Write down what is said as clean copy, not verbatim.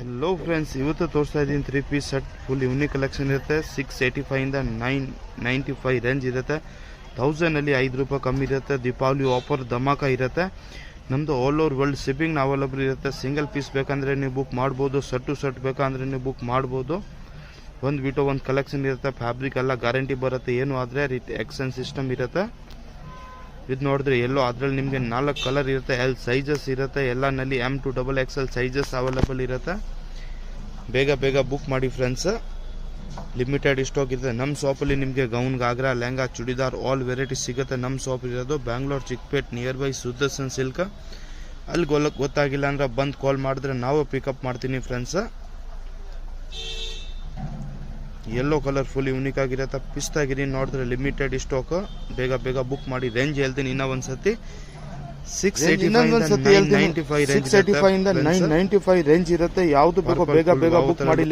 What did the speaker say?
Hello friends, ಇವತ್ತು ತೋರಿಸ್ತಾ ಇದ್ದೀನಿ 3 piece set. Full unique collection ಇರುತ್ತೆ. 685 ಇಂದ 995 ರೇಂಜ್ ಇರುತ್ತೆ. 1000 5 ರೂಪಾಯಿ ಕಮ್ಮಿ ಇರುತ್ತೆ. ದೀಪಾವಳಿ ಆಫರ್ ಧಮಾಕ ಇರುತ್ತೆ. ನಮ್ಮದು all over world shipping available ಇರುತ್ತೆ. ಸಿಂಗಲ್ ಪೀಸ್ ಬೇಕಂದರೆ ನೀವು ಬುಕ್ ಮಾಡ್ಬೋದು. ಸೆಟ್ ಬೇಕಂದರೆ ನೀವು ಬುಕ್ ಮಾಡ್ಬೋದು. ಒಂದು ಬಿಟ್ಟು ಒಂದು ಕಲೆಕ್ಷನ್ ಇರುತ್ತೆ. ಫ್ಯಾಬ್ರಿಕ್ ಎಲ್ಲ ಗ್ಯಾರಂಟಿ ಬರುತ್ತೆ. ಏನು ಆದರೆ ಎಕ್ಸ್ಚೇಂಜ್ ಸಿಸ್ಟಮ್ ಇರುತ್ತೆ. ಇದು ನೋಡಿದ್ರೆ ಎಲ್ಲೋ ಅದರಲ್ಲಿ ನಿಮಗೆ 4 ಕಲರ್ ಇರುತ್ತೆ. ಎಲ್ ಸೈಜಸ್ ಇರುತ್ತೆ. ಎಲ್ಲನಲ್ಲಿ M to XXL sizes available ಇರುತ್ತೆ. ಬೇಗ ಬುಕ್ ಮಾಡಿ ಫ್ರೆಂಡ್ಸ್. ಲಿಮಿಟೆಡ್ ಸ್ಟಾಕ್ ಇರುತ್ತೆ. ನಮ್ಮ ಶಾಪಲ್ಲಿ ನಿಮಗೆ gown, ghagra, lehenga, churidar all variety ಸಿಗುತ್ತೆ. ನಮ್ಮ ಶಾಪ್ ಇರೋದು Bangalore Chickpet near by Sudarshan silk. ಅಲ್ಲಿ ಗೊತ್ತಾಗಿಲ್ಲ ಅಂದ್ರೆ ಬಂದು ಕಾಲ್ ಮಾಡಿದ್ರೆ ನಾವು ಪಿಕಪ್ ಮಾಡ್ತೀನಿ friends. Yellow colour full unique ಆಗಿರುತ್ತೆ. ಪಿಸ್ತಾ ಗ್ರೀನ್ ನೋಡಿದ್ರೆ ಲಿಮಿಟೆಡ್ ಸ್ಟಾಕ್. ಬೇಗ ಬುಕ್ ಮಾಡಿ. ರೇಂಜ್ ಹೇಳ್ತೀನಿ ಇನ್ನೂ ಒಂದ್ಸತಿ. 685 ಇಂದ 995 ರೇಂಜ್ ಇರುತ್ತೆ. ಯಾವುದು ಬೇಕೋ ಬೇಗ ಬುಕ್ ಮಾಡಿ.